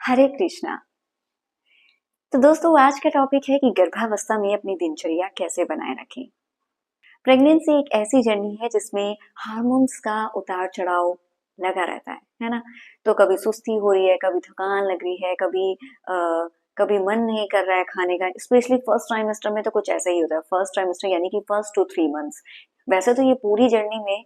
हरे कृष्णा। तो दोस्तों आज का टॉपिक है कि गर्भावस्था में अपनी दिनचर्या कैसे बनाए रखें। प्रेगनेंसी एक ऐसी जर्नी है जिसमें हार्मोन्स का उतार चढ़ाव लगा रहता है ना। तो कभी सुस्ती हो रही है, कभी थकान लग रही है, कभी मन नहीं कर रहा है खाने का। स्पेशली फर्स्ट ट्राइमेस्टर में तो कुछ ऐसा ही होता है। फर्स्ट ट्राइमेस्टर यानी कि फर्स्ट 2-3 मंथ्स। वैसे तो ये पूरी जर्नी में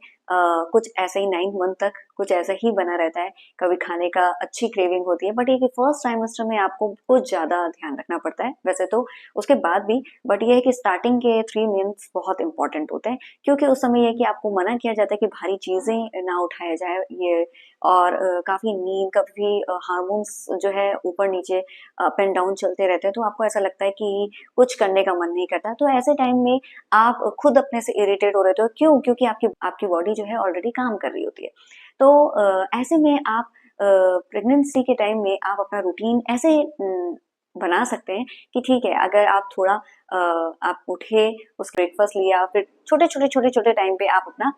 कुछ ऐसा ही 9 मंथ तक कुछ ऐसा ही बना रहता है। कभी खाने का अच्छी क्रेविंग होती है, बट ये कि फर्स्ट ट्राइमेस्टर में आपको कुछ ज्यादा ध्यान रखना पड़ता है। वैसे तो उसके बाद भी, बट ये है कि स्टार्टिंग के 3 मंथ्स बहुत इंपॉर्टेंट होते हैं, क्योंकि उस समय ये कि आपको मना किया जाता है कि भारी चीजें ना उठाया जाए ये। और काफी नींद, काफी हार्मोन्स जो है ऊपर नीचे अप एंड डाउन चलते रहते हैं, तो आपको ऐसा लगता है कि कुछ करने का मन नहीं करता। तो ऐसे टाइम में आप खुद अपने से इरिटेट हो रहे हो। क्यों? क्योंकि आपकी आपकी बॉडी जो है ऑलरेडी काम कर रही होती है। तो ऐसे में आप प्रेगनेंसी के टाइम में आप अपना रूटीन ऐसे बना सकते हैं कि ठीक है, अगर आप थोड़ा आप उठे, उस ब्रेकफास्ट लिया, फिर छोटे छोटे टाइम पे आप अपना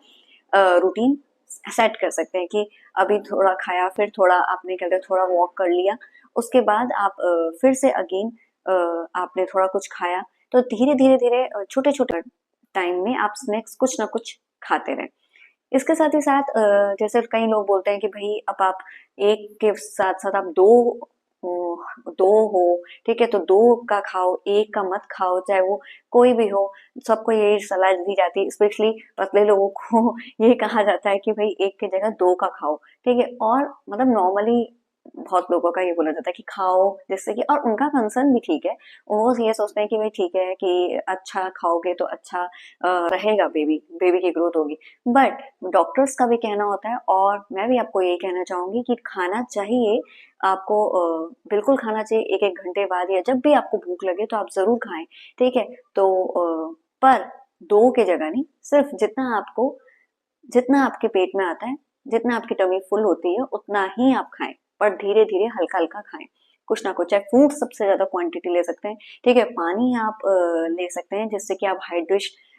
रूटीन सेट कर सकते हैं कि अभी थोड़ा खाया, फिर थोड़ा आपने क्या थोड़ा वॉक कर लिया, उसके बाद आप फिर से अगेन आपने थोड़ा कुछ खाया। तो धीरे धीरे छोटे छोटे टाइम में आप स्नैक्स कुछ ना कुछ खाते रहें। इसके साथ ही साथ जैसे कई लोग बोलते हैं कि भाई अब आप एक के साथ साथ आप दो हो, ठीक है, तो दो का खाओ, एक का मत खाओ, चाहे वो कोई भी हो। सबको यही सलाह दी जाती है, स्पेशली पतले लोगों को ये कहा जाता है कि भाई एक की जगह दो का खाओ, ठीक है। और मतलब नॉर्मली बहुत लोगों का ये बोला जाता है कि खाओ, जिससे कि, और उनका कंसर्न भी ठीक है। वो ये सोचते हैं कि भाई ठीक है कि अच्छा खाओगे तो अच्छा रहेगा, बेबी बेबी की ग्रोथ होगी। बट डॉक्टर्स का भी कहना होता है, और मैं भी आपको यही कहना चाहूंगी कि खाना चाहिए आपको, बिल्कुल खाना चाहिए 1-1 घंटे बाद, या जब भी आपको भूख लगे तो आप जरूर खाएं, ठीक है। तो पर दो के जगह नहीं, सिर्फ जितना आपके पेट में आता है, जितना आपकी टमी फुल होती है उतना ही आप खाएं, पर धीरे धीरे हल्का हल्का खाएं, कुछ ना कुछ। चाहे फ्रूट सबसे ज्यादा क्वांटिटी ले सकते हैं, ठीक है। पानी आप ले सकते हैं, जिससे कि आप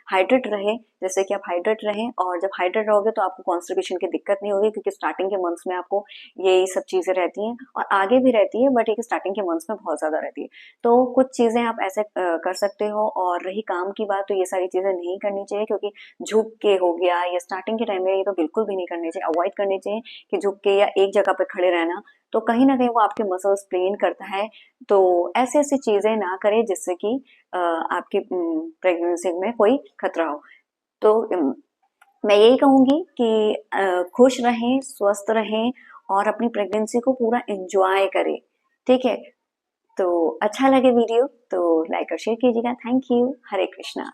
हाइड्रेट रहे, जैसे कि आप हाइड्रेट रहें। और जब हाइड्रेट रहोगे तो आपको कॉन्स्टिपेशन की दिक्कत नहीं होगी, क्योंकि स्टार्टिंग के मंथ्स में आपको यही सब चीजें रहती हैं, और आगे भी रहती है, बट एक स्टार्टिंग के मंथ्स में बहुत ज्यादा रहती है। तो कुछ चीजें आप ऐसे कर सकते हो। और रही काम की बात, तो ये सारी चीजें नहीं करनी चाहिए, क्योंकि झुक के हो गया, या स्टार्टिंग के टाइम में ये तो बिल्कुल भी नहीं करनी चाहिए, अवॉइड करनी चाहिए कि झुक के या एक जगह पे खड़े रहना। तो कहीं ना कहीं वो आपके मसल्स प्लेन करता है। तो ऐसी ऐसी चीजें ना करें जिससे कि आपकी प्रेगनेंसी में कोई खतरा हो। तो मैं यही कहूंगी कि खुश रहें, स्वस्थ रहें, और अपनी प्रेगनेंसी को पूरा एंजॉय करें, ठीक है। तो अच्छा लगे वीडियो तो लाइक और शेयर कीजिएगा। Thank you. हरे कृष्णा।